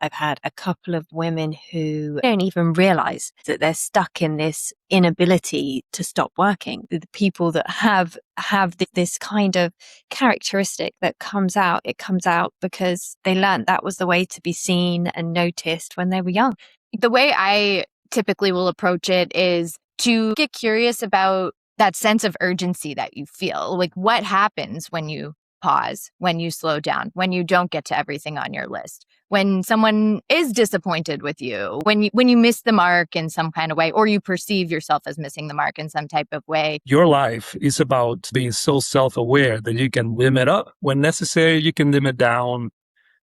I've had a couple of women who don't even realize that they're stuck in this inability to stop working. The people that have this kind of characteristic that comes out, it comes out because they learned that was the way to be seen and noticed when they were young. The way I typically will approach it is to get curious about that sense of urgency that you feel. Like, what happens when you pause, when you slow down, when you don't get to everything on your list, when someone is disappointed with you, when you miss the mark in some kind of way, or you perceive yourself as missing the mark in some type of way. Your life is about being so self-aware that you can limit up when necessary, you can limit down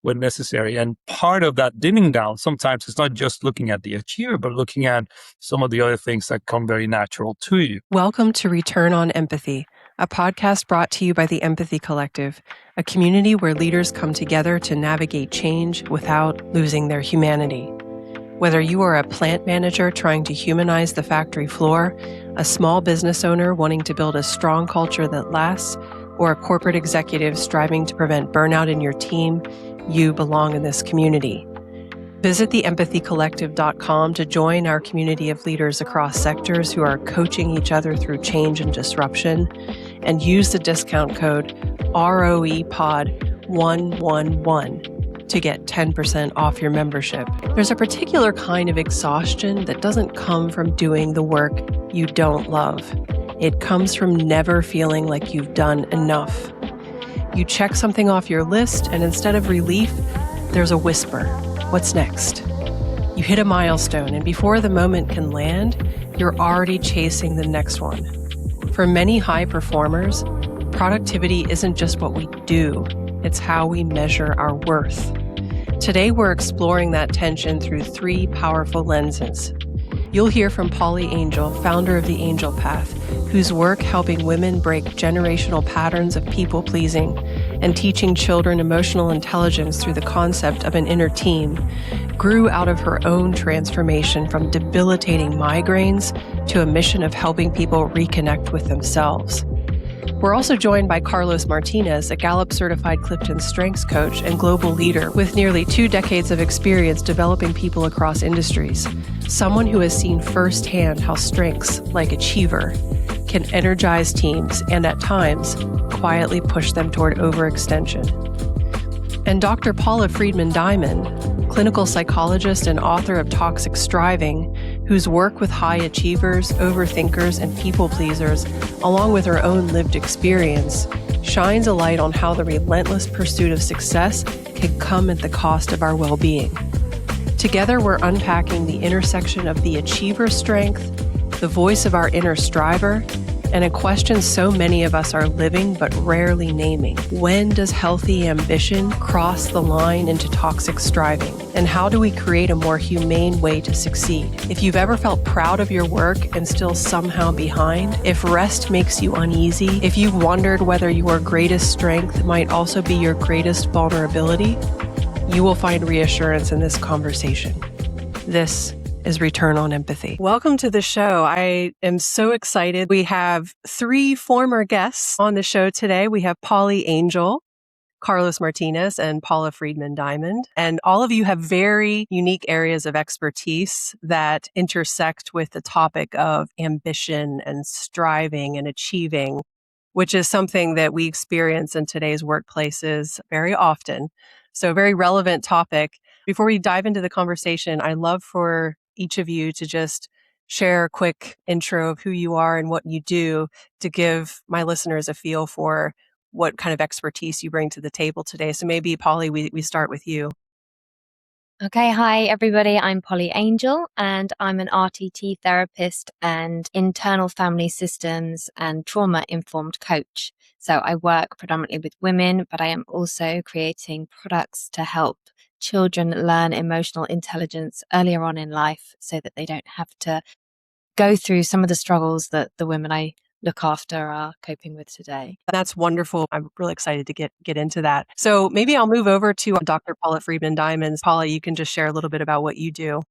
when necessary. And part of that dimming down, sometimes it's not just looking at the achiever, but looking at some of the other things that come very natural to you. Welcome to Return on Empathy, a podcast brought to you by the Empathy Collective, a community where leaders come together to navigate change without losing their humanity. Whether you are a plant manager trying to humanize the factory floor, a small business owner wanting to build a strong culture that lasts, or a corporate executive striving to prevent burnout in your team, you belong in this community. Visit theempathycollective.com to join our community of leaders across sectors who are coaching each other through change and disruption, and use the discount code ROEPOD111 to get 10% off your membership. There's a particular kind of exhaustion that doesn't come from doing the work you don't love. It comes from never feeling like you've done enough. You check something off your list, and instead of relief, there's a whisper. What's next? You hit a milestone, and before the moment can land, you're already chasing the next one. For many high performers, productivity isn't just what we do, it's how we measure our worth. Today, we're exploring that tension through three powerful lenses. You'll hear from Paula Angel, founder of the Angel Path, whose work helping women break generational patterns of people-pleasing and teaching children emotional intelligence through the concept of an inner team grew out of her own transformation from debilitating migraines to a mission of helping people reconnect with themselves. We're also joined by Carlos Martinez, a Gallup-certified CliftonStrengths coach and global leader with nearly 2 decades of experience developing people across industries. Someone who has seen firsthand how strengths, like achiever, can energize teams and at times quietly push them toward overextension. And Dr. Paula Freedman-Diamond, clinical psychologist and author of Toxic Striving, whose work with high achievers, overthinkers, and people pleasers, along with her own lived experience, shines a light on how the relentless pursuit of success can come at the cost of our well-being. Together, we're unpacking the intersection of the achiever strength, the voice of our inner striver, and a question so many of us are living but rarely naming. When does healthy ambition cross the line into toxic striving? And how do we create a more humane way to succeed? If you've ever felt proud of your work and still somehow behind, if rest makes you uneasy, if you've wondered whether your greatest strength might also be your greatest vulnerability, you will find reassurance in this conversation. This is Return on Empathy. Welcome to the show. I am so excited. We have 3 former guests on the show today. We have Paula Angel, Carlos Martinez, and Paula Freedman-Diamond. And all of you have very unique areas of expertise that intersect with the topic of ambition and striving and achieving, which is something that we experience in today's workplaces very often. So a very relevant topic. Before we dive into the conversation, I'd love for each of you to just share a quick intro of who you are and what you do to give my listeners a feel for what kind of expertise you bring to the table today. So maybe, Polly, we start with you. Okay, hi everybody. I'm Paula Angel and I'm an RTT therapist and internal family systems and trauma-informed coach. So I work predominantly with women, but I am also creating products to help children learn emotional intelligence earlier on in life so that they don't have to go through some of the struggles that the women I look after are coping with today. That's wonderful. I'm really excited to get into that. So maybe I'll move over to Dr. Paula Freedman-Diamond. Paula, you can just share a little bit about what you do.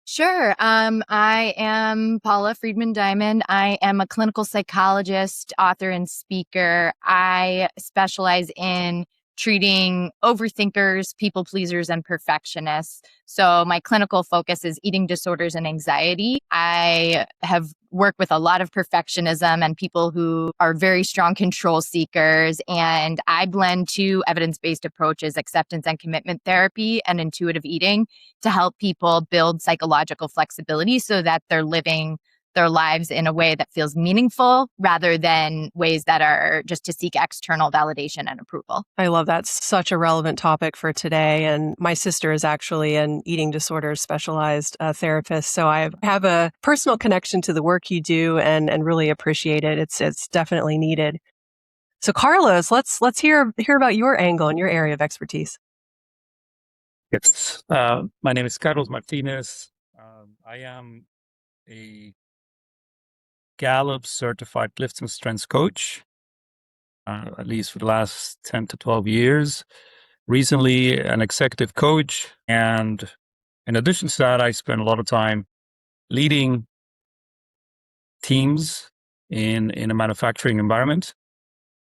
Sure. I am Paula Freedman-Diamond. I am a clinical psychologist, author, and speaker. I specialize in treating overthinkers, people pleasers, and perfectionists. So my clinical focus is eating disorders and anxiety. I have worked with a lot of perfectionism and people who are very strong control seekers. And I blend two evidence-based approaches, acceptance and commitment therapy and intuitive eating, to help people build psychological flexibility so that they're living their lives in a way that feels meaningful rather than ways that are just to seek external validation and approval. I love that. Such a relevant topic for today. And my sister is actually an eating disorders specialized therapist. So I have a personal connection to the work you do and really appreciate it. It's definitely needed. So Carlos, let's hear about your angle and your area of expertise. Yes. My name is Carlos Martinez. I am a Gallup-certified CliftonStrengths coach, at least for the last 10 to 12 years. Recently, an executive coach. And in addition to that, I spend a lot of time leading teams in a manufacturing environment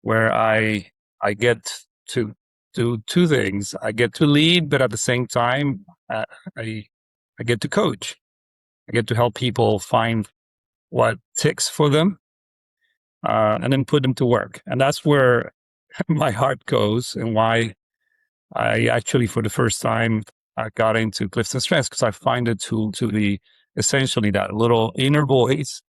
where I get to do two things. I get to lead, but at the same time, I get to coach. I get to help people find what ticks for them, and then put them to work. And that's where my heart goes and why I actually, for the first time, I got into CliftonStrengths, because I find it to be essentially that little inner voice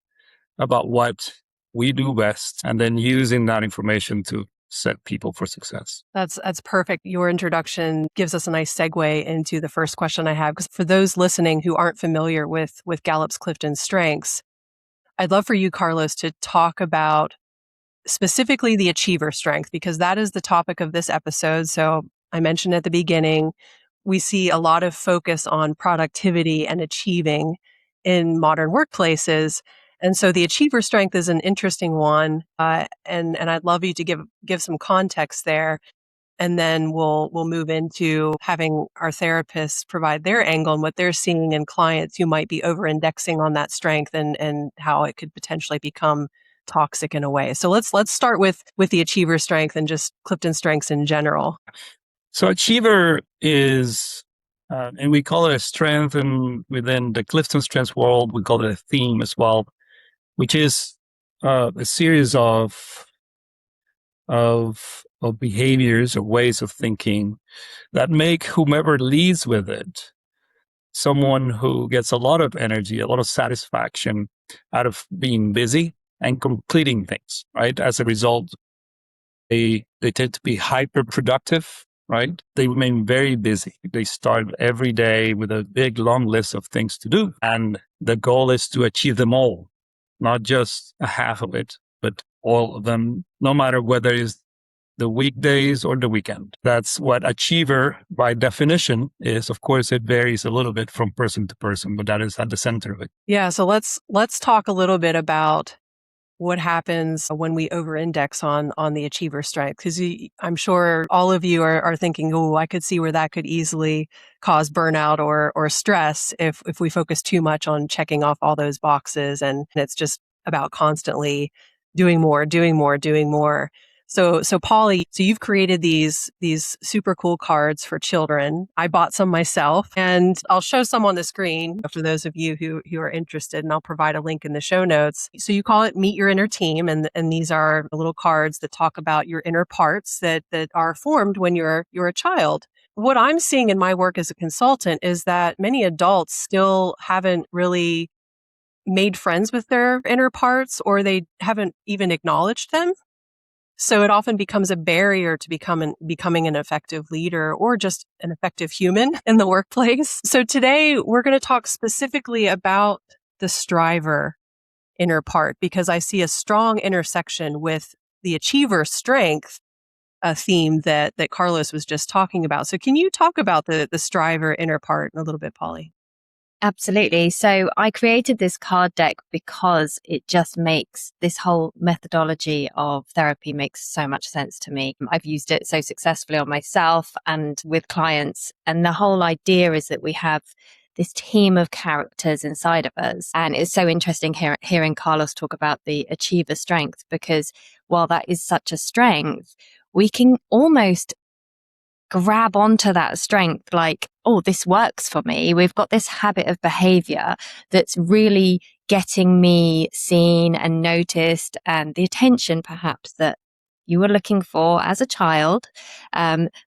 about what we do best, and then using that information to set people for success. That's perfect. Your introduction gives us a nice segue into the first question I have, because for those listening who aren't familiar with Gallup's CliftonStrengths, I'd love for you, Carlos, to talk about specifically the achiever strength, because that is the topic of this episode. So I mentioned at the beginning, we see a lot of focus on productivity and achieving in modern workplaces. And so the achiever strength is an interesting one. And I'd love you to give some context there. And then we'll move into having our therapists provide their angle and what they're seeing in clients who might be over-indexing on that strength and how it could potentially become toxic in a way. So let's start with the achiever strength and just CliftonStrengths in general. So achiever is, and we call it a strength, and within the CliftonStrengths world, we call it a theme as well, which is a series of behaviors or ways of thinking that make whomever leads with it someone who gets a lot of energy, a lot of satisfaction out of being busy and completing things, right? As a result, they tend to be hyper productive, right? They remain very busy. They start every day with a big, long list of things to do. And the goal is to achieve them all, not just a half of it, but all of them, no matter whether it's the weekdays or the weekend. That's what achiever by definition is. Of course, it varies a little bit from person to person, but that is at the center of it. Yeah. So let's talk a little bit about what happens when we over-index on the achiever strength. Because I'm sure all of you are thinking, oh, I could see where that could easily cause burnout or stress if we focus too much on checking off all those boxes. And it's just about constantly doing more. So Polly, so you've created these super cool cards for children. I bought some myself, and I'll show some on the screen for those of you who are interested, and I'll provide a link in the show notes. So you call it Meet Your Inner Team, and these are little cards that talk about your inner parts that are formed when you're a child. What I'm seeing in my work as a consultant is that many adults still haven't really made friends with their inner parts, or they haven't even acknowledged them. So it often becomes a barrier to becoming an effective leader or just an effective human in the workplace. So today we're going to talk specifically about the striver inner part, because I see a strong intersection with the achiever strength, a theme that Carlos was just talking about. So can you talk about the striver inner part a little bit, Polly? Absolutely. So I created this card deck because it just makes this whole methodology of therapy makes so much sense to me. I've used it so successfully on myself and with clients. And the whole idea is that we have this team of characters inside of us. And it's so interesting hearing Carlos talk about the achiever strength, because while that is such a strength, we can almost grab onto that strength, like, oh, this works for me. We've got this habit of behavior that's really getting me seen and noticed, and the attention perhaps that you were looking for as a child.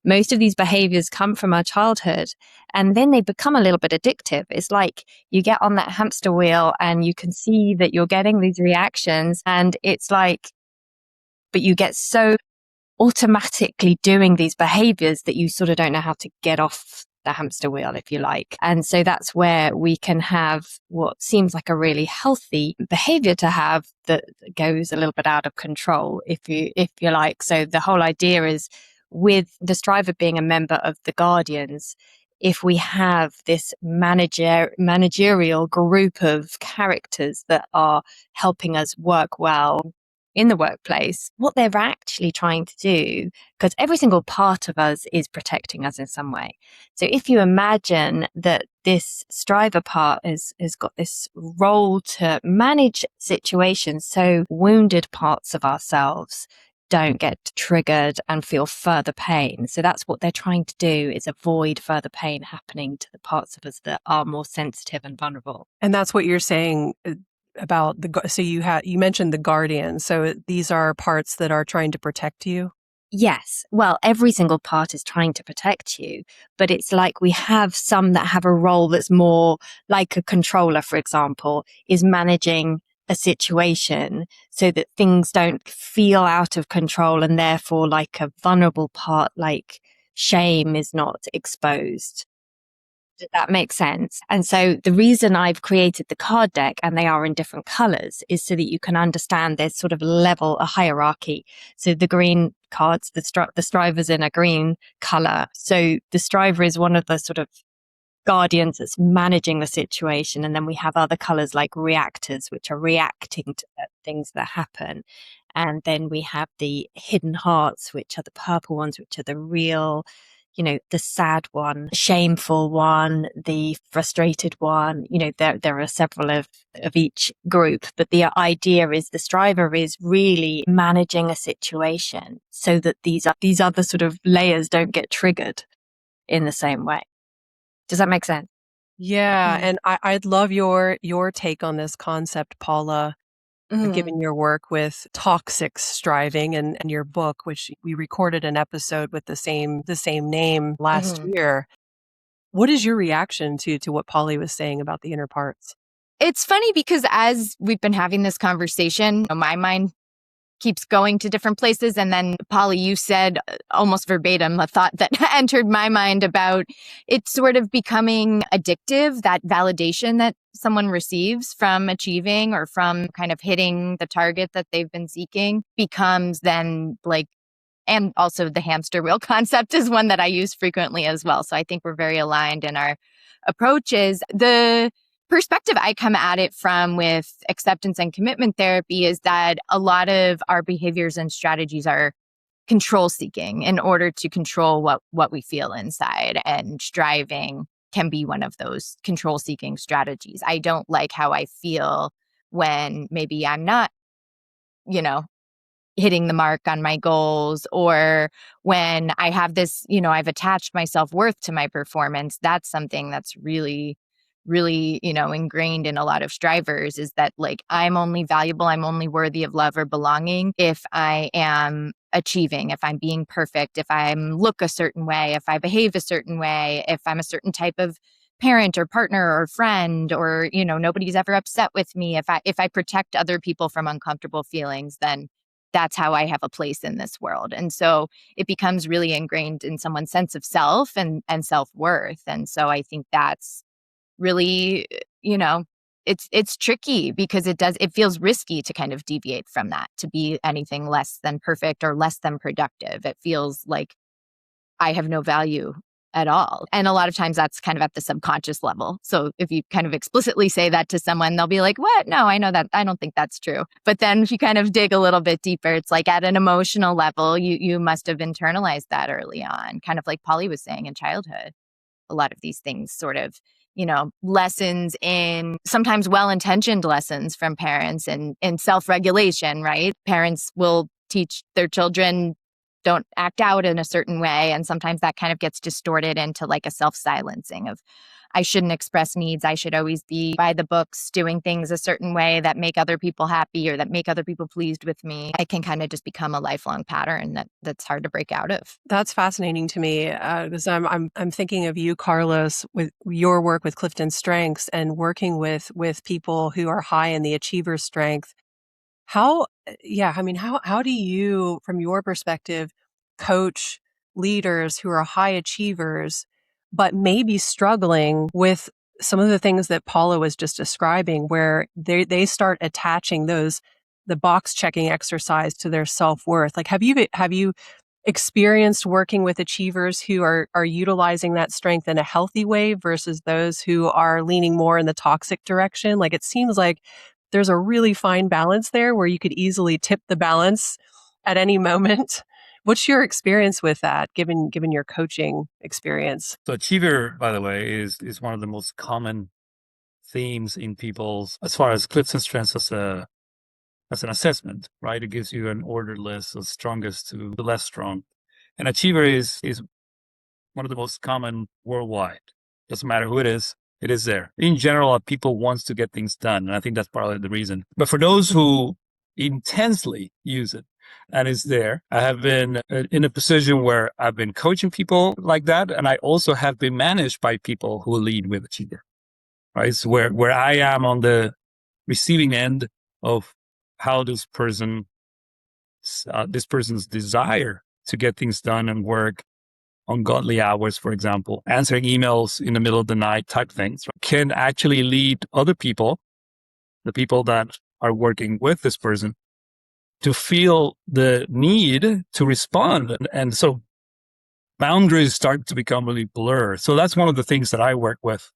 Most of these behaviors come from our childhood, and then they become a little bit addictive. It's like you get on that hamster wheel and you can see that you're getting these reactions, and it's like, but you get so automatically doing these behaviors that you sort of don't know how to get off the hamster wheel, if you like. And so that's where we can have what seems like a really healthy behavior to have that goes a little bit out of control, if you like. So the whole idea is, with the striver being a member of the Guardians, if we have this managerial group of characters that are helping us work well in the workplace, what they're actually trying to do, because every single part of us is protecting us in some way. So if you imagine that this striver part has got this role to manage situations so wounded parts of ourselves don't get triggered and feel further pain. So that's what they're trying to do, is avoid further pain happening to the parts of us that are more sensitive and vulnerable. And that's what you're saying about so you mentioned the Guardian. So these are parts that are trying to protect you? Yes. Well, every single part is trying to protect you, but it's like we have some that have a role that's more like a controller, for example, is managing a situation so that things don't feel out of control, and therefore like a vulnerable part like shame is not exposed. Did that make sense? And so the reason I've created the card deck, and they are in different colors, is so that you can understand there's sort of a hierarchy. So the green cards, the striver's in a green color. So the striver is one of the sort of guardians that's managing the situation. And then we have other colors like reactors, which are reacting to things that happen. And then we have the hidden hearts, which are the purple ones, which are the real, the sad one, shameful one, the frustrated one. There are several of each group, but the idea is the striver is really managing a situation so that these other sort of layers don't get triggered in the same way. Does that make sense? Yeah. And I'd love your take on this concept, Paula, given your work with toxic striving and your book, which we recorded an episode with the same name last year. What is your reaction to what Polly was saying about the inner parts? It's funny because as we've been having this conversation, my mind keeps going to different places. And then, Polly, you said almost verbatim a thought that entered my mind about it sort of becoming addictive, that validation that someone receives from achieving or from kind of hitting the target that they've been seeking becomes then like, and also the hamster wheel concept is one that I use frequently as well. So I think we're very aligned in our approaches. The perspective I come at it from with acceptance and commitment therapy is that a lot of our behaviors and strategies are control seeking in order to control what we feel inside, and striving can be one of those control seeking strategies. I don't like how I feel when maybe I'm not, hitting the mark on my goals, or when I have this, I've attached my self-worth to my performance. That's something that's really, really, ingrained in a lot of strivers, is that like, I'm only valuable, I'm only worthy of love or belonging if I am achieving, if I'm being perfect, if I look a certain way, if I behave a certain way, if I'm a certain type of parent or partner or friend, or, nobody's ever upset with me. If I protect other people from uncomfortable feelings, then that's how I have a place in this world. And so it becomes really ingrained in someone's sense of self and self-worth. And so I think that's really, it's tricky because it feels risky to kind of deviate from that, to be anything less than perfect or less than productive. It feels like I have no value at all. And a lot of times that's kind of at the subconscious level. So if you kind of explicitly say that to someone, they'll be like, what? No, I know that. I don't think that's true. But then if you kind of dig a little bit deeper, it's like at an emotional level, you must have internalized that early on, kind of like Polly was saying in childhood. A lot of these things sort of, lessons in sometimes well-intentioned lessons from parents and self-regulation, right? Parents will teach their children, don't act out in a certain way. And sometimes that kind of gets distorted into like a self-silencing of, I shouldn't express needs. I should always be by the books doing things a certain way that make other people happy or that make other people pleased with me. It can kind of just become a lifelong pattern that's hard to break out of. That's fascinating to me because I'm thinking of you, Carlos, with your work with CliftonStrengths and working with people who are high in the achiever strength. How do you, from your perspective, coach leaders who are high achievers, but maybe struggling with some of the things that Paula was just describing, where they start attaching the box checking exercise to their self-worth? Like, have you experienced working with achievers who are utilizing that strength in a healthy way versus those who are leaning more in the toxic direction? Like, it seems like there's a really fine balance there where you could easily tip the balance at any moment. What's your experience with that, given your coaching experience? So achiever, by the way, is one of the most common themes in people's, as far as CliftonStrengths as an assessment, right? It gives you an order list of strongest to the less strong. And achiever is one of the most common worldwide. Doesn't matter who it is there. In general, people wants to get things done. And I think that's probably the reason. But for those who intensely use it and is there, I have been in a position where I've been coaching people like that. And I also have been managed by people who lead with achiever, right? So where I am on the receiving end of how this person's desire to get things done and work ungodly hours, for example, answering emails in the middle of the night type things, can actually lead other people, the people that are working with this person, to feel the need to respond. And so boundaries start to become really blurred. So that's one of the things that I work with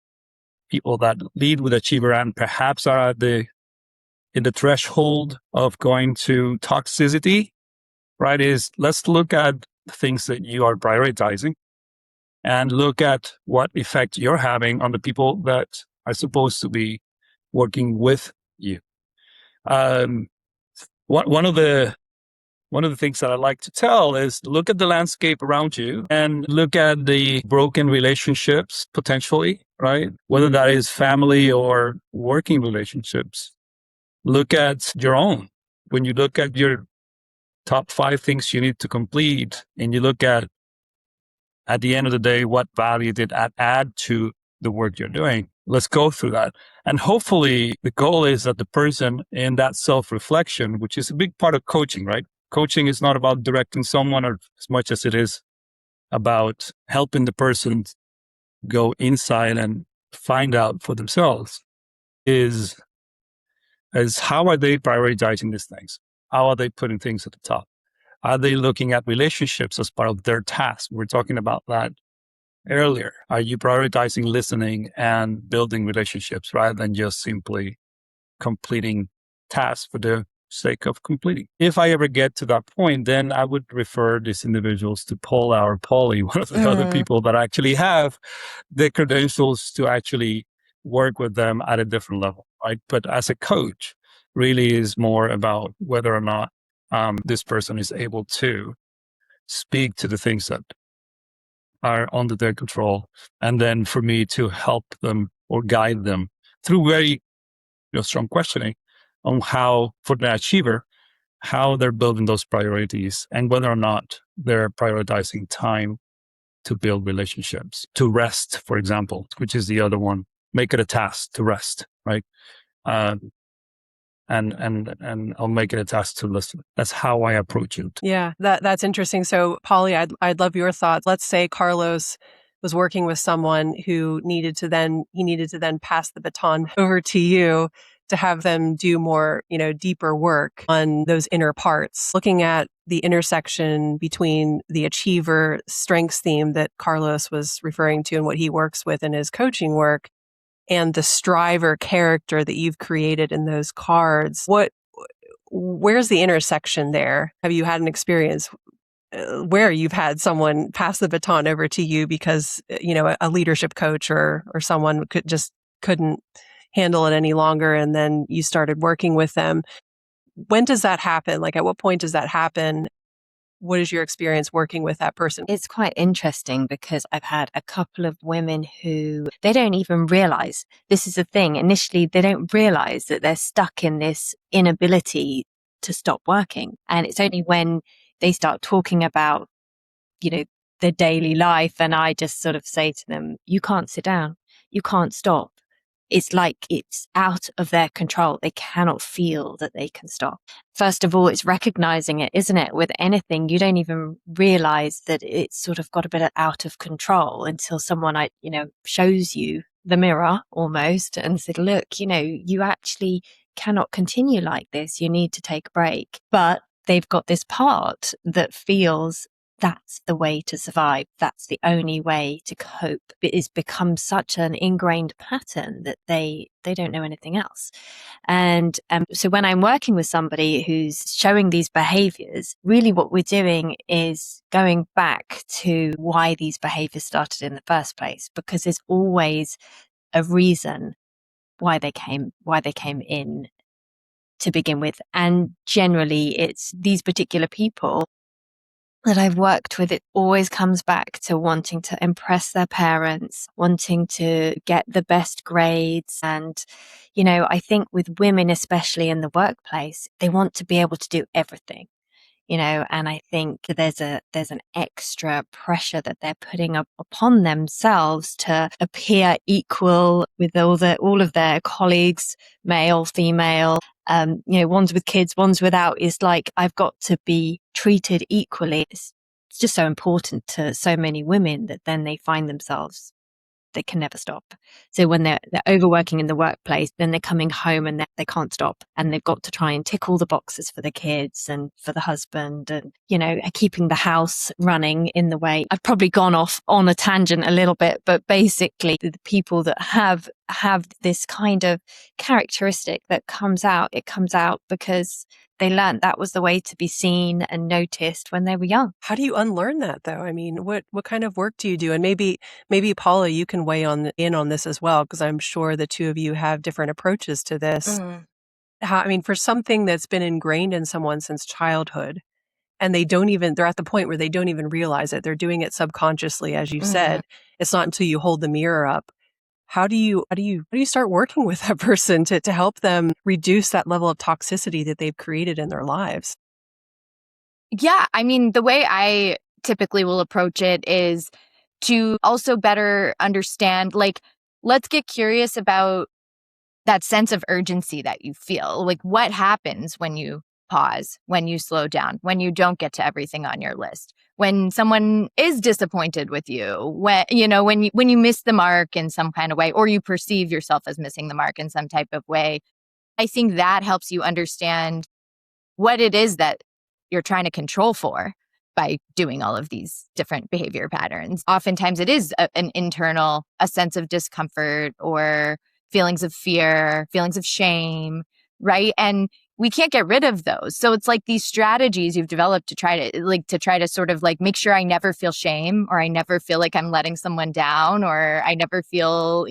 people that lead with achiever and perhaps are in the threshold of going to toxicity, right? Is let's look at the things that you are prioritizing and look at what effect you're having on the people that are supposed to be working with you. One of the things that I like to tell is look at the landscape around you and look at the broken relationships potentially, right? Whether that is family or working relationships. Look at your own. When you look at your top 5 things you need to complete and you look at the end of the day, what value did that add to the work you're doing? Let's go through that. And hopefully the goal is that the person in that self-reflection, which is a big part of coaching, right? Coaching is not about directing someone as much as it is about helping the person go inside and find out for themselves is how are they prioritizing these things? How are they putting things at the top? Are they looking at relationships as part of their task? We're talking about that earlier. Are you prioritizing listening and building relationships rather than just simply completing tasks for the sake of completing? If I ever get to that point, then I would refer these individuals to Paula or Polly, one of the other people that actually have the credentials to actually work with them at a different level, right? But as a coach, really is more about whether or not this person is able to speak to the things that are under their control. And then for me to help them or guide them through very strong questioning on how, for the achiever, how they're building those priorities and whether or not they're prioritizing time to build relationships, to rest, for example, which is the other one. Make it a task to rest, right? And I'll make it a task to listen. That's how I approach it. Yeah, that's interesting. So, Polly, I'd love your thoughts. Let's say Carlos was working with someone who needed to then pass the baton over to you to have them do more, deeper work on those inner parts. Looking at the intersection between the achiever strengths theme that Carlos was referring to and what he works with in his coaching work, and the striver character that you've created in those cards. Where's the intersection there? Have you had an experience where you've had someone pass the baton over to you because, a leadership coach or someone couldn't handle it any longer, and then you started working with them? When does that happen? Like, at what point does that happen? what is your experience working with that person? It's quite interesting because I've had a couple of women who they don't even realize this is a thing. Initially, they don't realize that they're stuck in this inability to stop working. And it's only when they start talking about, their daily life. And I just sort of say to them, you can't sit down. You can't stop. It's like it's out of their control. They cannot feel that they can stop. First of all, it's recognizing it, isn't it? With anything, you don't even realize that it's sort of got a bit out of control until someone, shows you the mirror almost and said, look, you actually cannot continue like this. You need to take a break. But they've got this part that feels that's the way to survive. That's the only way to cope. It has become such an ingrained pattern that they don't know anything else. And so when I'm working with somebody who's showing these behaviors, really what we're doing is going back to why these behaviors started in the first place, because there's always a reason why they came in to begin with. And generally it's these particular people that I've worked with, it always comes back to wanting to impress their parents, wanting to get the best grades. And, I think with women, especially in the workplace, they want to be able to do everything, and I think there's an extra pressure that they're putting up upon themselves to appear equal with all of their colleagues, male, female, ones with kids, ones without. Is like, I've got to be treated equally. It's just so important to so many women that then they find themselves, they can never stop. So when they're overworking in the workplace, then they're coming home and they can't stop, and they've got to try and tick all the boxes for the kids and for the husband, and keeping the house running in the way. I've probably gone off on a tangent a little bit, but basically the people that have this kind of characteristic that comes out because they learned that was the way to be seen and noticed when they were young. How do you unlearn that, though? I mean, what kind of work do you do? And maybe Paula, you can weigh in on this as well, because I'm sure the two of you have different approaches to this. For something that's been ingrained in someone since childhood, and they're at the point where they don't even realize it. They're doing it subconsciously, as you said. It's not until you hold the mirror up. How do you start working with that person to help them reduce that level of toxicity that they've created in their lives? Yeah, the way I typically will approach it is to also better understand, let's get curious about that sense of urgency that you feel. Like, what happens when you pause, when you slow down, when you don't get to everything on your list, when someone is disappointed with you, when you miss the mark in some kind of way, or you perceive yourself as missing the mark in some type of way. I think that helps you understand what it is that you're trying to control for by doing all of these different behavior patterns. Oftentimes it is an internal, a sense of discomfort or feelings of fear, feelings of shame, right? And we can't get rid of those. So it's like these strategies you've developed to try to sort of make sure I never feel shame, or I never feel like I'm letting someone down, or I never feel,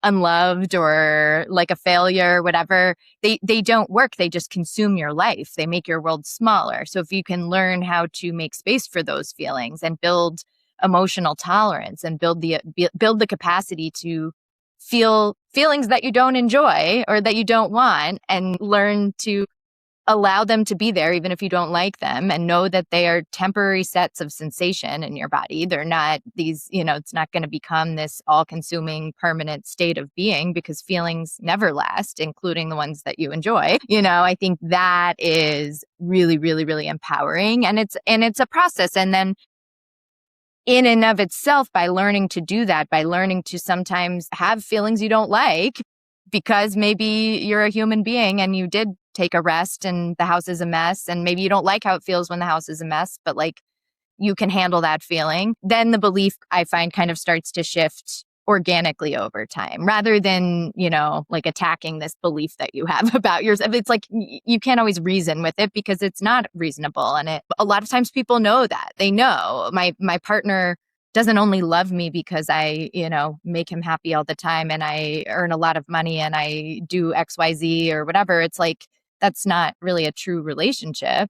unloved or like a failure, whatever. They don't work. They just consume your life. They make your world smaller. So if you can learn how to make space for those feelings and build emotional tolerance and build the capacity to feel feelings that you don't enjoy or that you don't want, and learn to allow them to be there even if you don't like them, and know that they are temporary sets of sensation in your body. They're not these, it's not going to become this all-consuming permanent state of being, because feelings never last, including the ones that you enjoy. I think that is really, really, really empowering, and it's a process. And then in and of itself, by learning to do that, by learning to sometimes have feelings you don't like, because maybe you're a human being and you did take a rest and the house is a mess, and maybe you don't like how it feels when the house is a mess, but you can handle that feeling, then the belief, I find, kind of starts to shift organically over time, rather than, attacking this belief that you have about yourself. It's like you can't always reason with it because it's not reasonable. And a lot of times people know that. They know my partner doesn't only love me because I, make him happy all the time and I earn a lot of money and I do XYZ or whatever. It's like, that's not really a true relationship.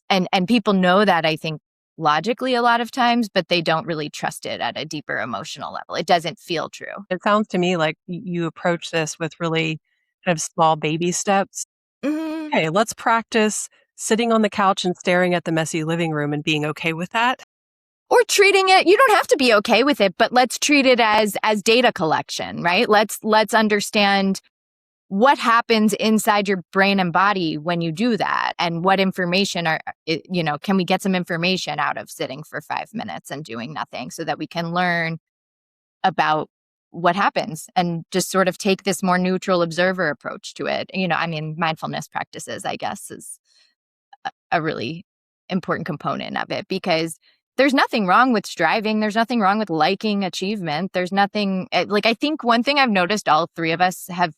And people know that, I think, logically a lot of times, but they don't really trust it at a deeper emotional level. It doesn't feel true. It sounds to me like you approach this with really kind of small baby steps. Mhm. Okay, let's practice sitting on the couch and staring at the messy living room and being okay with that. Or treating it, you don't have to be okay with it, but let's treat it as data collection, right? Let's understand what happens inside your brain and body when you do that, and what information can we get some information out of sitting for 5 minutes and doing nothing, so that we can learn about what happens and just sort of take this more neutral observer approach to it. Mindfulness practices, I guess, is a really important component of it, because there's nothing wrong with striving. There's nothing wrong with liking achievement. There's nothing I think one thing I've noticed all three of us have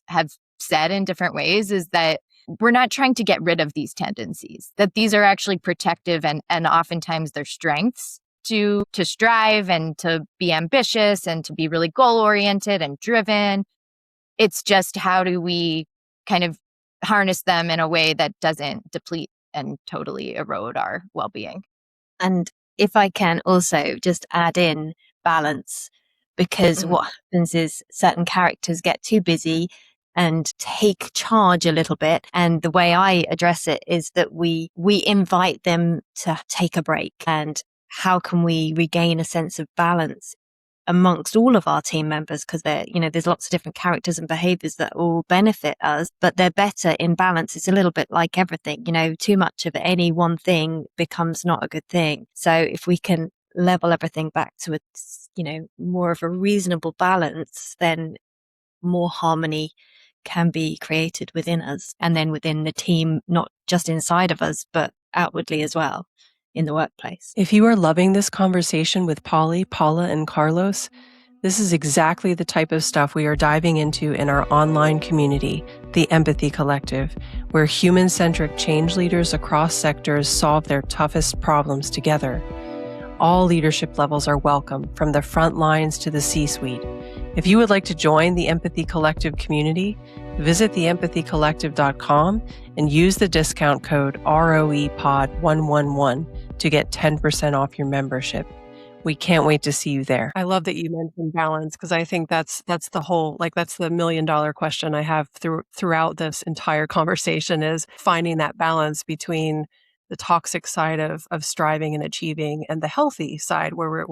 said in different ways is that we're not trying to get rid of these tendencies, that these are actually protective, and oftentimes they're strengths to strive and to be ambitious and to be really goal oriented and driven. It's just, how do we kind of harness them in a way that doesn't deplete and totally erode our well-being. And if I can also just add in balance, because what happens is certain characters get too busy and take charge a little bit. And the way I address it is that we invite them to take a break. And how can we regain a sense of balance amongst all of our team members? Because there's lots of different characters and behaviors that all benefit us, but they're better in balance. It's a little bit like everything, too much of any one thing becomes not a good thing. So if we can level everything back to more of a reasonable balance, then more harmony can be created within us, and then within the team, not just inside of us, but outwardly as well in the workplace. If you are loving this conversation with Polly, Paula, and Carlos, this is exactly the type of stuff we are diving into in our online community, the Empathy Collective, where human-centric change leaders across sectors solve their toughest problems together. All leadership levels are welcome, from the front lines to the C-suite. If you would like to join the Empathy Collective community, visit theempathycollective.com and use the discount code ROEPOD111 to get 10% off your membership. We can't wait to see you there. I love that you mentioned balance, because I think that's the whole, that's the $1 million question I have throughout this entire conversation, is finding that balance between the toxic side of striving and achieving and the healthy side where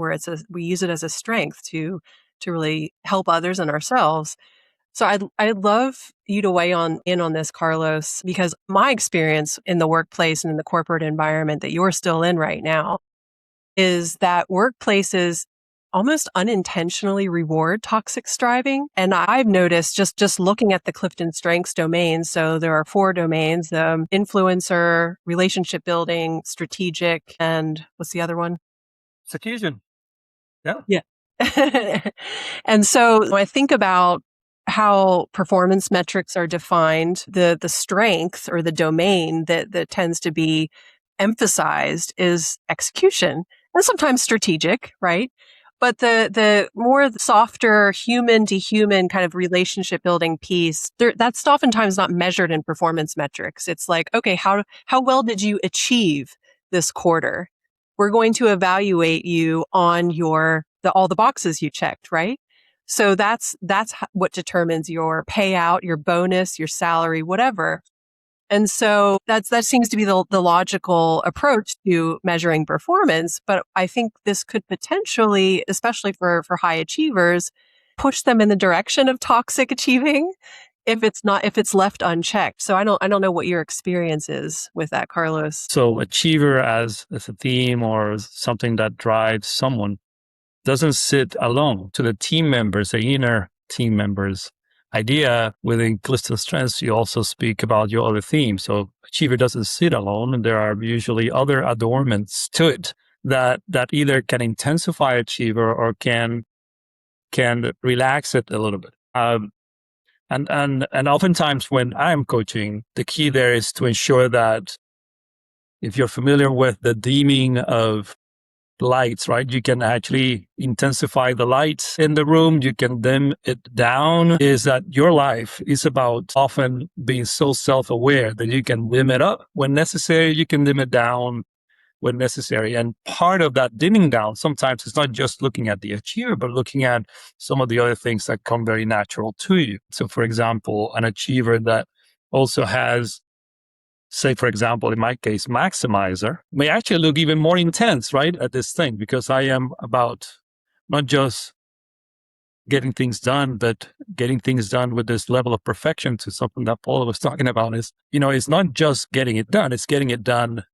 we use it as a strength to really help others and ourselves. So I'd love you to weigh in on this, Carlos, because my experience in the workplace and in the corporate environment that you're still in right now is that workplaces almost unintentionally reward toxic striving. And I've noticed just looking at the CliftonStrengths domains. So there are 4 domains: influencer, relationship building, strategic, and what's the other one? Execution. Yeah. Yeah. And so when I think about how performance metrics are defined, the strength or the domain that tends to be emphasized is execution, and sometimes strategic, right? But the more softer human to human kind of relationship building piece, that's oftentimes not measured in performance metrics. It's like, okay, how well did you achieve this quarter? We're going to evaluate you on all the boxes you checked, right? So that's what determines your payout, your bonus, your salary, whatever. And so that seems to be the logical approach to measuring performance. But I think this could potentially, especially for high achievers, push them in the direction of toxic achieving if it's left unchecked. So I don't know what your experience is with that, Carlos. So achiever as a theme or something that drives someone doesn't sit alone. To the team members, the inner team members idea within CliftonStrengths, you also speak about your other themes. So achiever doesn't sit alone, and there are usually other adornments to it that either can intensify achiever or can relax it a little bit. And oftentimes when I'm coaching, the key there is to ensure that if you're familiar with the deeming of lights, right? You can actually intensify the lights in the room. You can dim it down. Is that your life is about often being so self-aware that you can dim it up when necessary. You can dim it down when necessary. And part of that dimming down, sometimes it's not just looking at the achiever, but looking at some of the other things that come very natural to you. So for example, an achiever that also has, say, for example, in my case, maximizer, may actually look even more intense, right, at this thing, because I am about not just getting things done, but getting things done with this level of perfection, to something that Paula was talking about is, it's not just getting it done, it's getting it done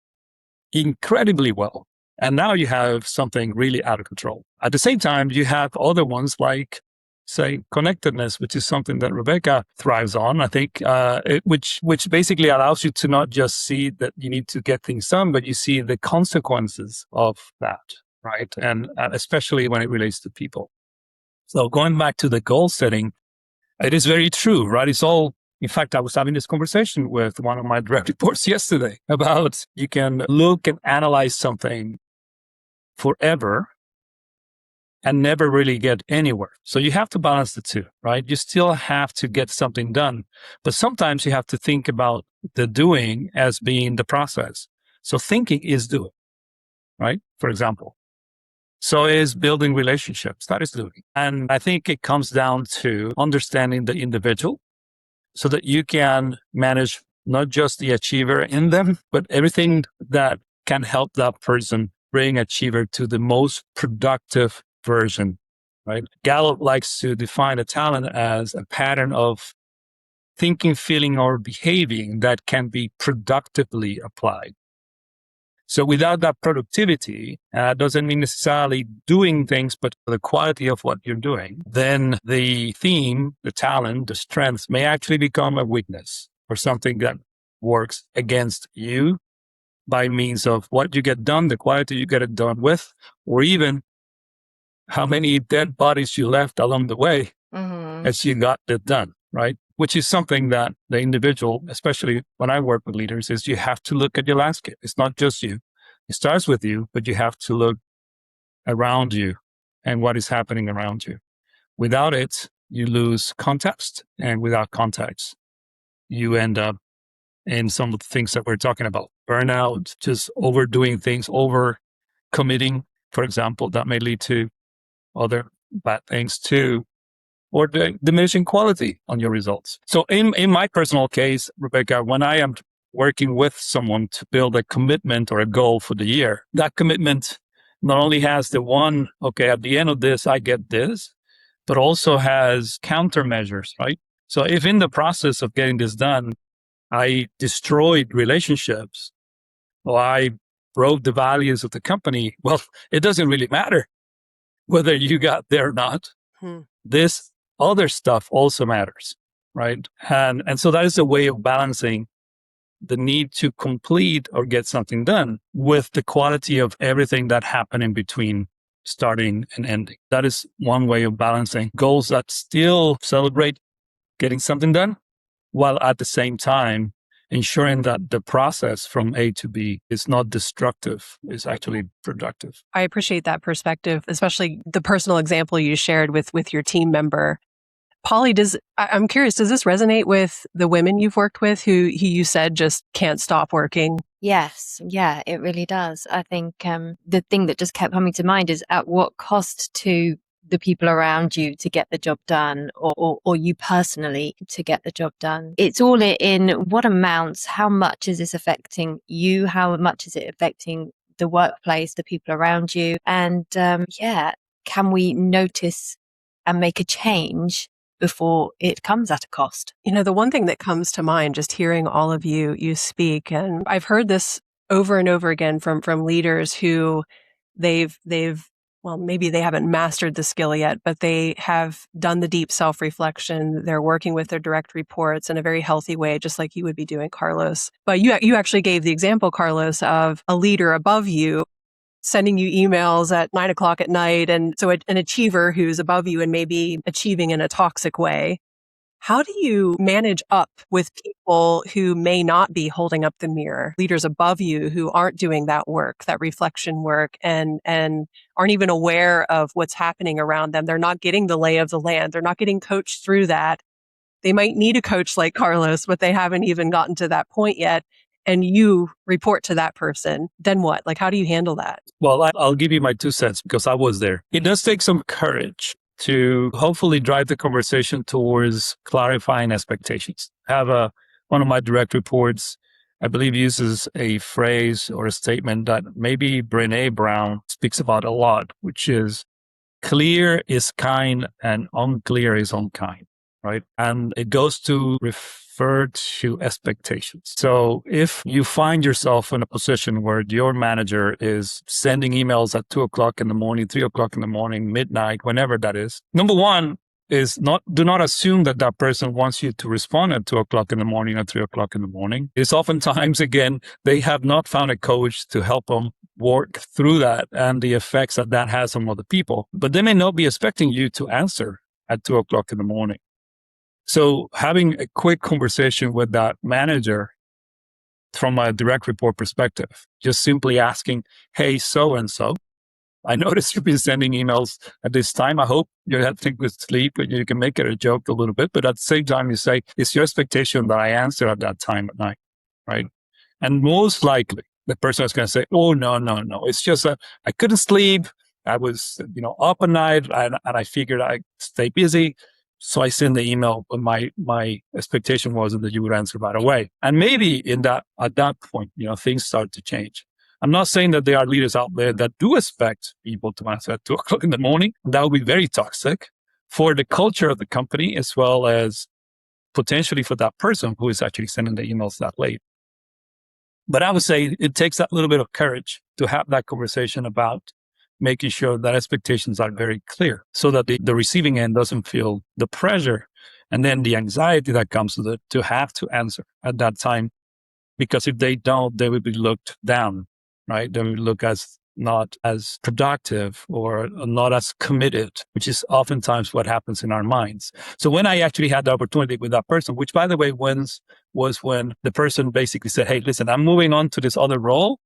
incredibly well. And now you have something really out of control. At the same time, you have other ones like, say, connectedness, which is something that Rebecca thrives on, I think, which basically allows you to not just see that you need to get things done, but you see the consequences of that, right? And especially when it relates to people. So going back to the goal setting, it is very true, right? In fact, I was having this conversation with one of my direct reports yesterday about you can look and analyze something forever and never really get anywhere. So you have to balance the two, right? You still have to get something done, but sometimes you have to think about the doing as being the process. So thinking is doing, right? For example. So is building relationships. That is doing. And I think it comes down to understanding the individual so that you can manage not just the achiever in them, but everything that can help that person bring achiever to the most productive version, right? Gallup likes to define a talent as a pattern of thinking, feeling, or behaving that can be productively applied. So without that productivity, doesn't mean necessarily doing things, but the quality of what you're doing, then the theme, the talent, the strength may actually become a weakness or something that works against you by means of what you get done, the quality you get it done with, or even how many dead bodies you left along the way as you got it done, right? Which is something that the individual, especially when I work with leaders, is you have to look at your landscape. It's not just you. It starts with you, but you have to look around you and what is happening around you. Without it, you lose context. And without context, you end up in some of the things that we're talking about. Burnout, just overdoing things, over committing, for example, that may lead to other bad things too, or the diminishing quality on your results. So in my personal case, Rebecca, when I am working with someone to build a commitment or a goal for the year, that commitment not only has the one, okay, at the end of this, I get this, but also has countermeasures, right? So if in the process of getting this done, I destroyed relationships or I broke the values of the company, well, it doesn't really matter whether you got there or not. This other stuff also matters, right? And so that is a way of balancing the need to complete or get something done with the quality of everything that happened in between starting and ending. That is one way of balancing goals that still celebrate getting something done, while at the same time ensuring that the process from A to B is not destructive, is actually productive. I appreciate that perspective, especially the personal example you shared with your team member. Polly, I'm curious, does this resonate with the women you've worked with who you said just can't stop working? Yes. Yeah, it really does. I think the thing that just kept coming to mind is at what cost to the people around you to get the job done, or you personally to get the job done. It's all in what amounts, how much is this affecting you? How much is it affecting the workplace, the people around you? And can we notice and make a change before it comes at a cost? The one thing that comes to mind, just hearing all of you speak, and I've heard this over and over again from leaders who they've well, maybe they haven't mastered the skill yet, but they have done the deep self-reflection. They're working with their direct reports in a very healthy way, just like you would be doing, Carlos. But you actually gave the example, Carlos, of a leader above you sending you emails at 9:00 at night. And so an achiever who's above you and maybe achieving in a toxic way How do you manage up with people who may not be holding up the mirror, leaders above you who aren't doing that work, that reflection work, and aren't even aware of what's happening around them? They're not getting the lay of the land. They're not getting coached through that. They might need a coach like Carlos, but they haven't even gotten to that point yet. And you report to that person. Then what? Like, how do you handle that? Well, I'll give you my 2 cents because I was there. It does take some courage to hopefully drive the conversation towards clarifying expectations. I have one of my direct reports, I believe, uses a phrase or a statement that maybe Brené Brown speaks about a lot, which is clear is kind and unclear is unkind, right? And it goes to refer to expectations. So if you find yourself in a position where your manager is sending emails at 2:00 in the morning, 3:00 in the morning, midnight, whenever that is, number one is do not assume that that person wants you to respond at 2:00 in the morning or 3:00 in the morning. It's oftentimes, again, they have not found a coach to help them work through that and the effects that that has on other people. But they may not be expecting you to answer at 2:00 in the morning. So having a quick conversation with that manager from a direct report perspective, just simply asking, hey, so-and-so, I noticed you've been sending emails at this time. I hope you're having good sleep and you can make it a joke a little bit. But at the same time, you say, it's your expectation that I answer at that time at night, right? And most likely, the person is going to say, oh, no. It's just that I couldn't sleep. I was, up at night and I figured I'd stay busy. So I send the email, but my expectation wasn't that you would answer right away. And maybe at that point, things start to change. I'm not saying that there are leaders out there that do expect people to answer at 2:00 in the morning. That would be very toxic for the culture of the company, as well as potentially for that person who is actually sending the emails that late. But I would say it takes that little bit of courage to have that conversation about making sure that expectations are very clear so that the receiving end doesn't feel the pressure and then the anxiety that comes with it to have to answer at that time. Because if they don't, they will be looked down, right? They will look as not as productive or not as committed, which is oftentimes what happens in our minds. So when I actually had the opportunity with that person, which by the way was when the person basically said, hey, listen, I'm moving on to this other role.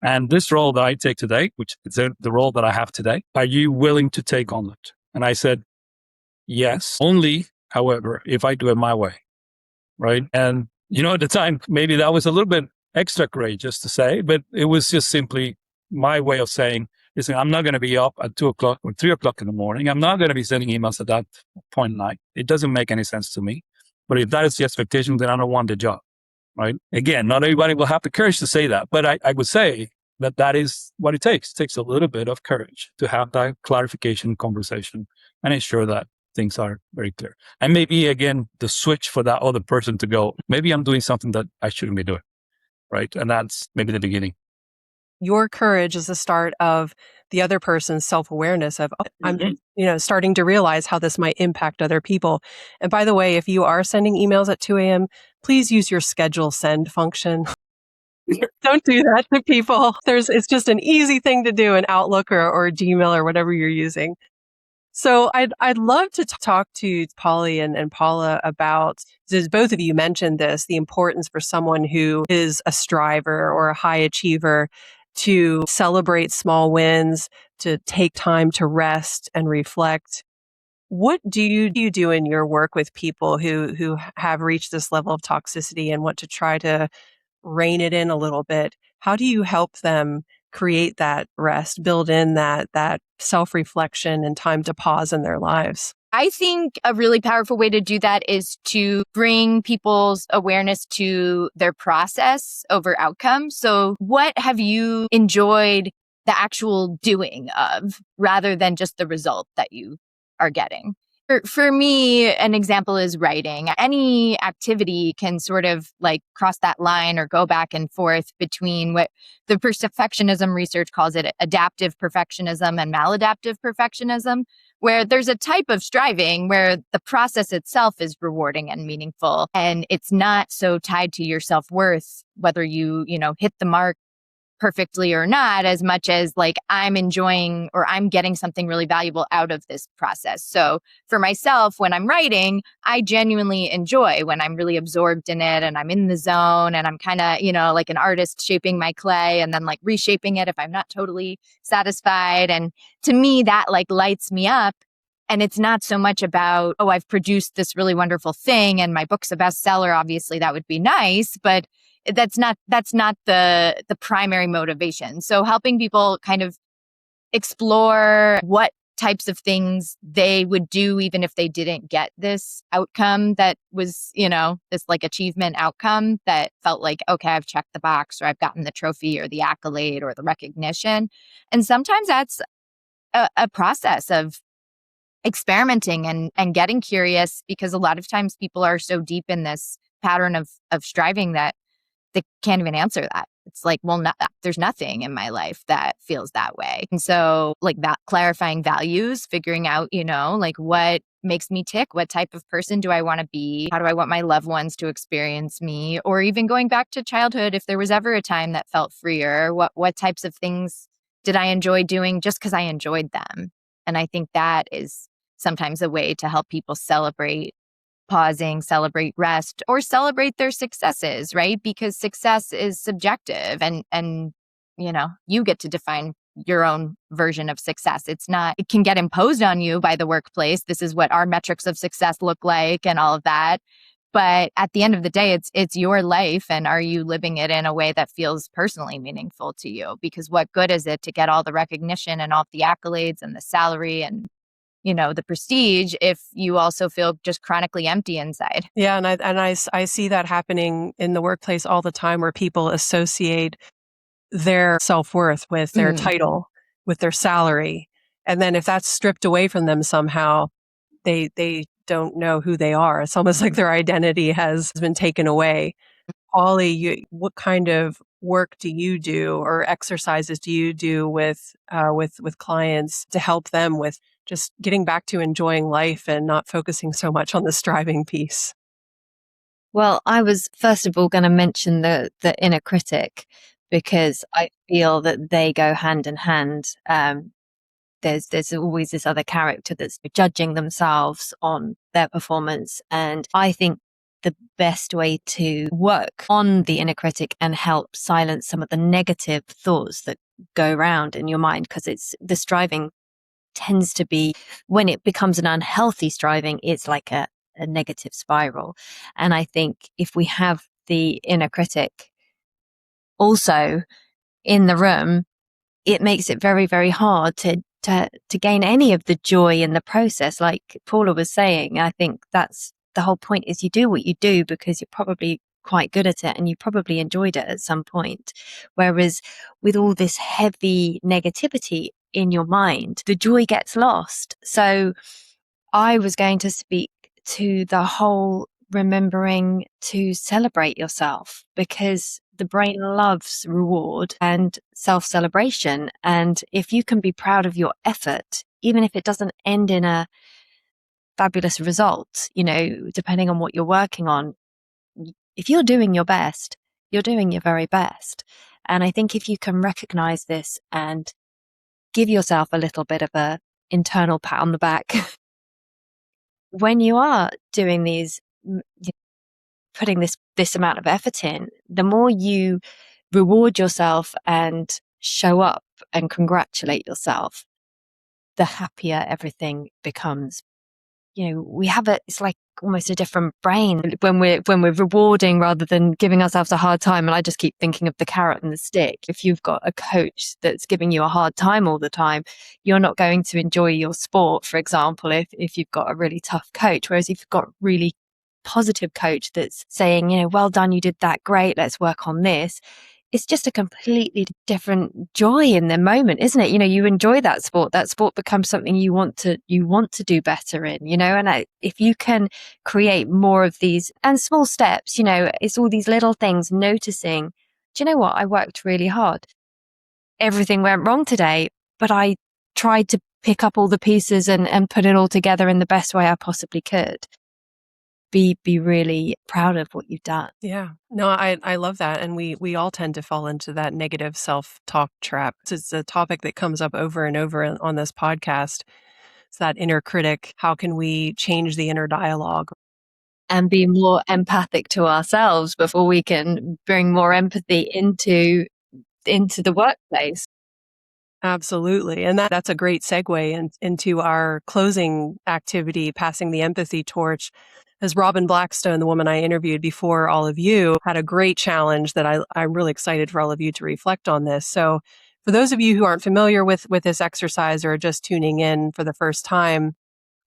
And this role that I take today, which is the role that I have today, are you willing to take on it? And I said, yes, only, however, if I do it my way, right? And, at the time, maybe that was a little bit extra courageous to say, but it was just simply my way of saying, listen, I'm not going to be up at 2:00 or 3:00 in the morning. I'm not going to be sending emails at that point in night. It doesn't make any sense to me. But if that is the expectation, then I don't want the job. Right? Again, not everybody will have the courage to say that, but I would say that is what it takes. It takes a little bit of courage to have that clarification conversation and ensure that things are very clear. And maybe, again, the switch for that other person to go, maybe I'm doing something that I shouldn't be doing, right? And that's maybe the beginning. Your courage is the start of the other person's self-awareness of, I'm, starting to realize how this might impact other people. And by the way, if you are sending emails at 2 a.m., please use your schedule send function. Don't do that to people. It's just an easy thing to do in Outlook or Gmail or whatever you're using. So I'd love to talk to Polly and Paula about, as both of you mentioned this, the importance for someone who is a striver or a high achiever to celebrate small wins, to take time to rest and reflect. What do you do in your work with people who have reached this level of toxicity and want to try to rein it in a little bit? How do you help them create that rest, build in that self-reflection and time to pause in their lives? I think a really powerful way to do that is to bring people's awareness to their process over outcome. So what have you enjoyed the actual doing of rather than just the result that you are getting? For me, an example is writing. Any activity can sort of like cross that line or go back and forth between what the perfectionism research calls it adaptive perfectionism and maladaptive perfectionism, where there's a type of striving where the process itself is rewarding and meaningful. And it's not so tied to your self-worth, whether you hit the mark perfectly or not, as much as like I'm enjoying or I'm getting something really valuable out of this process. So for myself, when I'm writing, I genuinely enjoy when I'm really absorbed in it and I'm in the zone and I'm kind of, like an artist shaping my clay and then like reshaping it if I'm not totally satisfied. And to me, that like lights me up. And it's not so much about, oh, I've produced this really wonderful thing and my book's a bestseller. Obviously, that would be nice, but that's not the primary motivation. So helping people kind of explore what types of things they would do even if they didn't get this outcome that was, this like achievement outcome that felt like, okay, I've checked the box or I've gotten the trophy or the accolade or the recognition. And sometimes that's a process of experimenting and getting curious, because a lot of times people are so deep in this pattern of striving that they can't even answer that. It's like, well, there's nothing in my life that feels that way. And so like that clarifying values, figuring out, like what makes me tick, what type of person do I want to be? How do I want my loved ones to experience me? Or even going back to childhood, if there was ever a time that felt freer, what types of things did I enjoy doing just because I enjoyed them? And I think that is sometimes a way to help people celebrate pausing, celebrate rest, or celebrate their successes, right? Because success is subjective and you get to define your own version of success. It can get imposed on you by the workplace. This is what our metrics of success look like and all of that. But at the end of the day, it's your life. And are you living it in a way that feels personally meaningful to you? Because what good is it to get all the recognition and all the accolades and the salary and the prestige if you also feel just chronically empty inside? Yeah, and I see that happening in the workplace all the time, where people associate their self-worth with their title, with their salary. And then if that's stripped away from them somehow, they don't know who they are. It's almost like their identity has been taken away. Ollie, what kind of work do you do or exercises do you do with clients to help them with just getting back to enjoying life and not focusing so much on the striving piece? Well, I was first of all going to mention the inner critic, because I feel that they go hand in hand. There's always this other character that's judging themselves on their performance. And I think the best way to work on the inner critic and help silence some of the negative thoughts that go around in your mind, because it's the striving tends to be, when it becomes an unhealthy striving, it's like a negative spiral. And I think if we have the inner critic also in the room, it makes it very, very hard to gain any of the joy in the process. Like Paula was saying, I think that's the whole point, is you do what you do because you're probably quite good at it and you probably enjoyed it at some point. Whereas with all this heavy negativity in your mind, the joy gets lost. So I was going to speak to the whole remembering to celebrate yourself, because the brain loves reward and self-celebration. And if you can be proud of your effort, even if it doesn't end in a fabulous result, depending on what you're working on, if you're doing your best, you're doing your very best. And I think if you can recognize this and give yourself a little bit of a internal pat on the back when you are doing these, putting this amount of effort in, the more you reward yourself and show up and congratulate yourself, the happier everything becomes. It's like almost a different brain when we're rewarding rather than giving ourselves a hard time. And I just keep thinking of the carrot and the stick. If you've got a coach that's giving you a hard time all the time, you're not going to enjoy your sport, for example, if you've got a really tough coach. Whereas if you've got a really positive coach that's saying, well done, you did that, great, let's work on this, it's just a completely different joy in the moment, isn't it? You enjoy that sport becomes something you want to do better in, and if you can create more of these and small steps, it's all these little things, noticing, do you know what? I worked really hard. Everything went wrong today, but I tried to pick up all the pieces and put it all together in the best way I possibly could. be really proud of what you've done. Yeah. No, I love that. And we all tend to fall into that negative self-talk trap. It's a topic that comes up over and over on this podcast. It's that inner critic. How can we change the inner dialogue? And be more empathic to ourselves before we can bring more empathy into the workplace. Absolutely. And that's a great segue into our closing activity, passing the empathy torch. As Robin Blackstone, the woman I interviewed before all of you, had a great challenge that I'm really excited for all of you to reflect on this. So for those of you who aren't familiar with this exercise or just tuning in for the first time,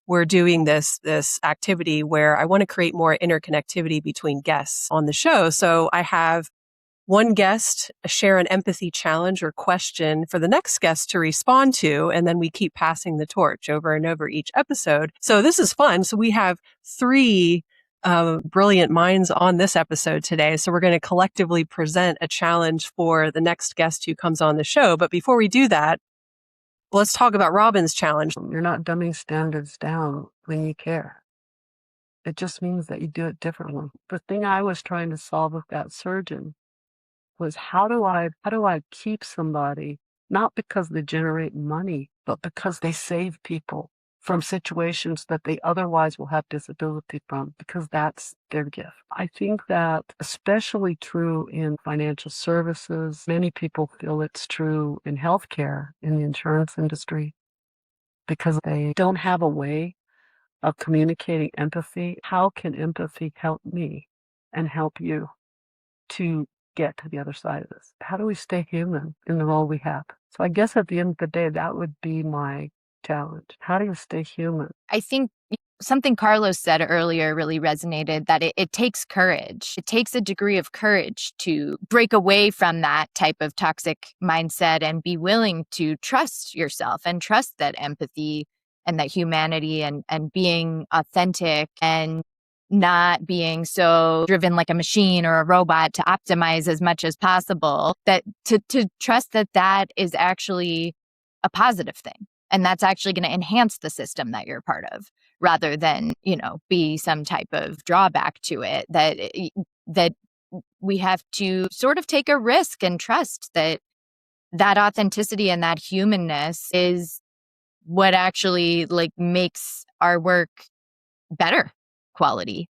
we're doing this activity where I want to create more interconnectivity between guests on the show. So I have one guest share an empathy challenge or question for the next guest to respond to, and then we keep passing the torch over and over each episode. So this is fun. So we have three brilliant minds on this episode today. So we're going to collectively present a challenge for the next guest who comes on the show. But before we do that, let's talk about Robin's challenge. You're not dumbing standards down when you care. It just means that you do it differently. The thing I was trying to solve with that surgeon was how do I keep somebody, not because they generate money, but because they save people from situations that they otherwise will have disability from, because that's their gift. I think that especially true in financial services, many people feel it's true in healthcare, in the insurance industry, because they don't have a way of communicating empathy. How can empathy help me and help you to get to the other side of this? How do we stay human in the role we have? So I guess at the end of the day, that would be my challenge. How do you stay human? I think something Carlos said earlier really resonated, that it takes courage. It takes a degree of courage to break away from that type of toxic mindset and be willing to trust yourself and trust that empathy and that humanity and being authentic and not being so driven like a machine or a robot to optimize as much as possible, that to trust that is actually a positive thing. And that's actually going to enhance the system that you're part of, rather than, be some type of drawback to it, that we have to sort of take a risk and trust that authenticity and that humanness is what actually makes our work better quality.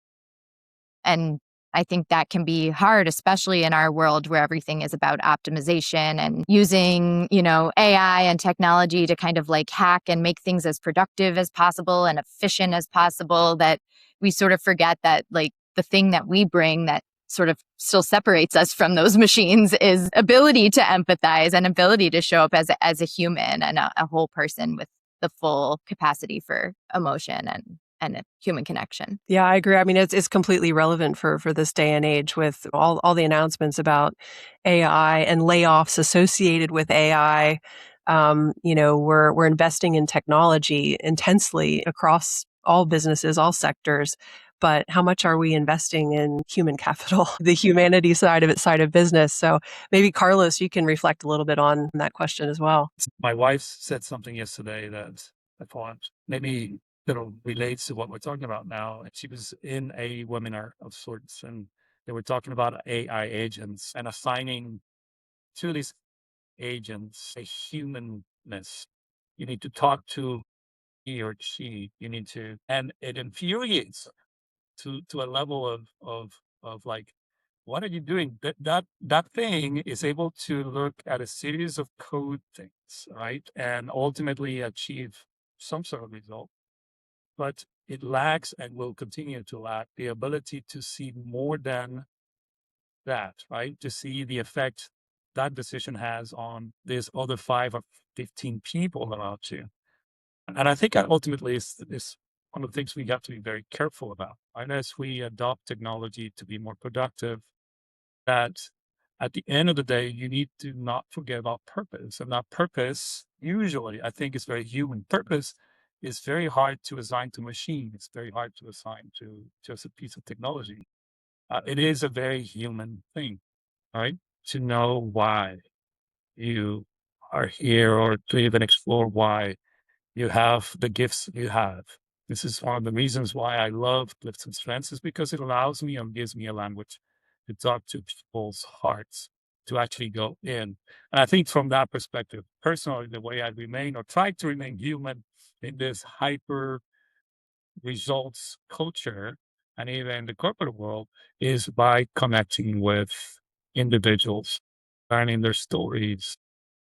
And I think that can be hard, especially in our world where everything is about optimization and using, AI and technology to kind of hack and make things as productive as possible and efficient as possible, that we sort of forget that the thing that we bring that sort of still separates us from those machines is ability to empathize and ability to show up as a human and a whole person with the full capacity for emotion and a human connection. Yeah, I agree. I mean, it's completely relevant for this day and age with all the announcements about AI and layoffs associated with AI. We're investing in technology intensely across all businesses, all sectors. But how much are we investing in human capital, the humanity side of business? So maybe Carlos, you can reflect a little bit on that question as well. My wife said something yesterday that I thought maybe relates to what we're talking about now. She was in a webinar of sorts, and they were talking about AI agents and assigning to these agents a humanness. You need to talk to he or she. You need to, and it infuriates her to a level of what are you doing? That thing is able to look at a series of code things, right, and ultimately achieve some sort of result. But it lacks and will continue to lack the ability to see more than that, right? To see the effect that decision has on these other 5 or 15 people around you. And I think that ultimately is one of the things we have to be very careful about, right? As we adopt technology to be more productive, that at the end of the day, you need to not forget about purpose. And that purpose, usually, I think, is very human. Purpose is very hard to assign to machine. It's very hard to assign to just a piece of technology. It is a very human thing, right? To know why you are here, or to even explore why you have the gifts you have. This is one of the reasons why I love CliftonStrengths, is because it allows me and gives me a language to talk to people's hearts, to actually go in. And I think from that perspective, personally, the way I remain or try to remain human in this hyper results culture and even the corporate world is by connecting with individuals, learning their stories.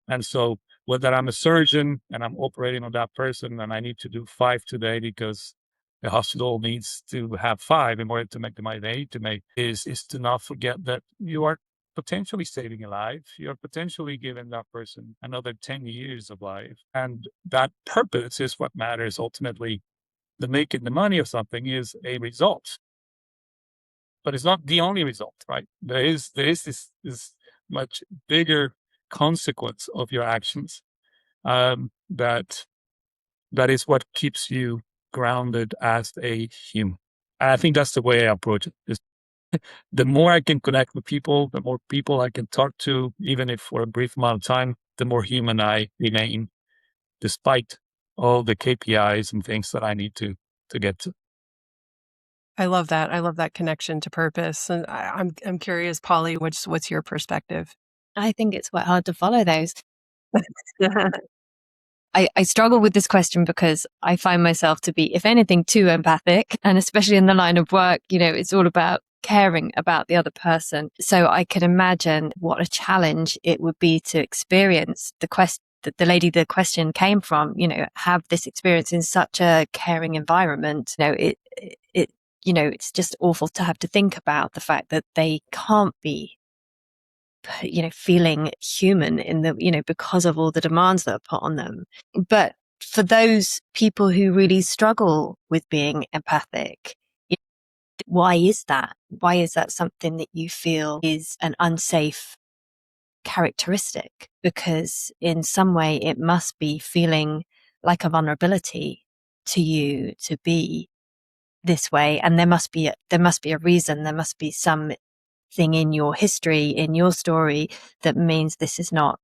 And so whether I'm a surgeon and I'm operating on that person and I need to do 5 today because the hospital needs to have 5 in order to make the money they need to make, is to not forget that you are potentially saving a life. You're potentially giving that person another 10 years of life. And that purpose is what matters ultimately. The making the money of something is a result, but it's not the only result, right? There is this much bigger consequence of your actions, that is what keeps you grounded as a human. And I think that's the way I approach it. Is the more I can connect with people, the more people I can talk to, even if for a brief amount of time, the more human I remain, despite all the KPIs and things that I need to get to. I love that. I love that connection to purpose. And I'm curious, Polly, what's your perspective? I think it's quite hard to follow those. I struggle with this question because I find myself to be, if anything, too empathic. And especially in the line of work, it's all about caring about the other person. So I can imagine what a challenge it would be to experience the lady the question came from, have this experience in such a caring environment. It's just awful to have to think about the fact that they can't be feeling human because of all the demands that are put on them. But for those people who really struggle with being empathic, why is that? Why is that something that you feel is an unsafe characteristic? Because in some way it must be feeling like a vulnerability to you to be this way. And there must be a reason, there must be some thing in your history, in your story, that means this is not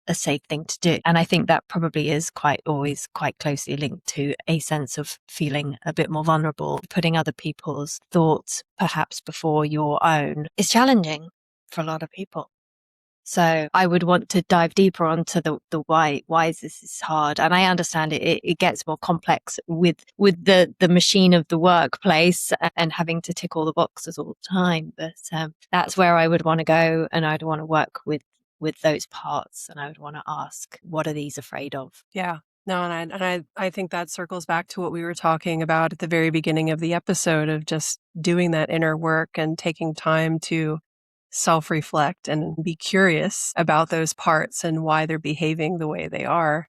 a safe thing to do. And I think that probably is always quite closely linked to a sense of feeling a bit more vulnerable. Putting other people's thoughts perhaps before your own is challenging for a lot of people. So I would want to dive deeper onto the why is this hard. And I understand it gets more complex with the machine of the workplace and having to tick all the boxes all the time. But that's where I would want to go, and I'd want to work with those parts, and I would want to ask, what are these afraid of? Yeah. No, and I think that circles back to what we were talking about at the very beginning of the episode, of just doing that inner work and taking time to self-reflect and be curious about those parts and why they're behaving the way they are.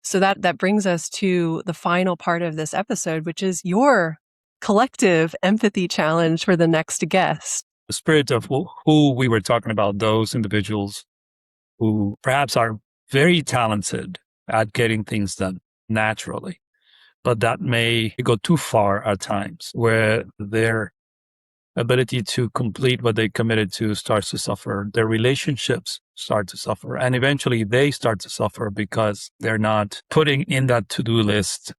So that brings us to the final part of this episode, which is your collective empathy challenge for the next guest. The spirit of who we were talking about, those individuals who perhaps are very talented at getting things done naturally, but that may go too far at times, where their ability to complete what they committed to starts to suffer. Their relationships start to suffer. And eventually they start to suffer because they're not putting in that to-do list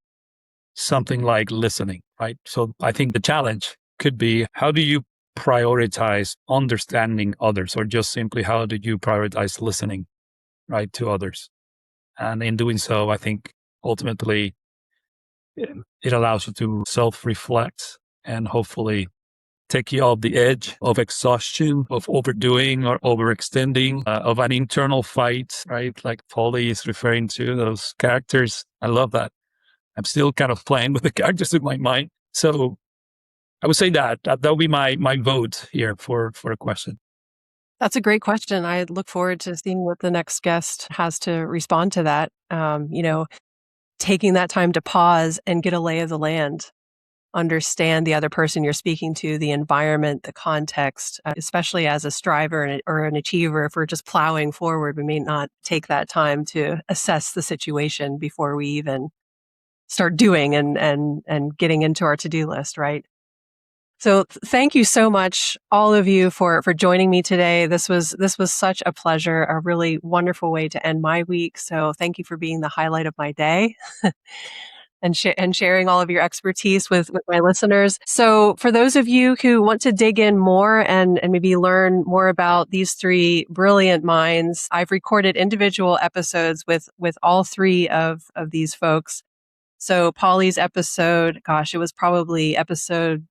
something like listening, right? So I think the challenge could be, how do you prioritize understanding others, or just simply how do you prioritize listening, right, to others? And in doing so, I think ultimately it allows you to self-reflect and hopefully take you off the edge of exhaustion, of overdoing or overextending, of an internal fight, right? Like Polly is referring to those characters. I love that. I'm still kind of playing with the characters in my mind. So I would say that would be my vote here for a question. That's a great question. I look forward to seeing what the next guest has to respond to that. Taking that time to pause and get a lay of the land, understand the other person you're speaking to, the environment, the context, especially as a striver or an achiever. If we're just plowing forward, we may not take that time to assess the situation before we even start doing and getting into our to-do list, right? So thank you so much, all of you, for joining me today. This was such a pleasure, a really wonderful way to end my week. So thank you for being the highlight of my day. and sharing all of your expertise with my listeners. So for those of you who want to dig in more and maybe learn more about these three brilliant minds, I've recorded individual episodes with all three of these folks. So Polly's episode, gosh, it was probably episode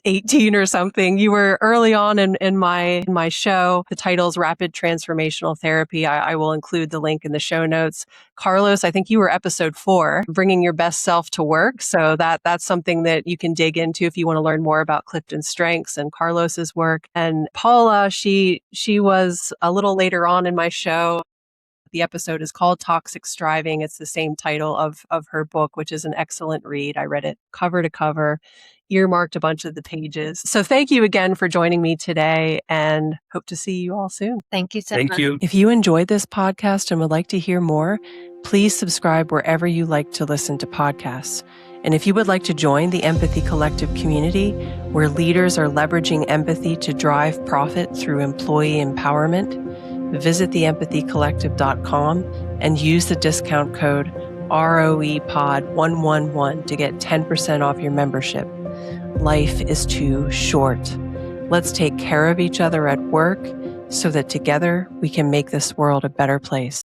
18 or something. You were early on in my show. The title's Rapid Transformational Therapy. I will include the link in the show notes. Carlos, I think you were episode 4, Bringing Your Best Self to Work. So that's something that you can dig into if you want to learn more about CliftonStrengths and Carlos's work. And Paula, she was a little later on in my show. The episode is called Toxic Striving. It's the same title of her book, which is an excellent read. I read it cover to cover, earmarked a bunch of the pages. So thank you again for joining me today, and hope to see you all soon. Thank you so much. Thank you. If you enjoyed this podcast and would like to hear more, please subscribe wherever you like to listen to podcasts. And if you would like to join the Empathy Collective community, where leaders are leveraging empathy to drive profit through employee empowerment, visit theempathycollective.com and use the discount code ROEPOD111 to get 10% off your membership. Life is too short. Let's take care of each other at work so that together we can make this world a better place.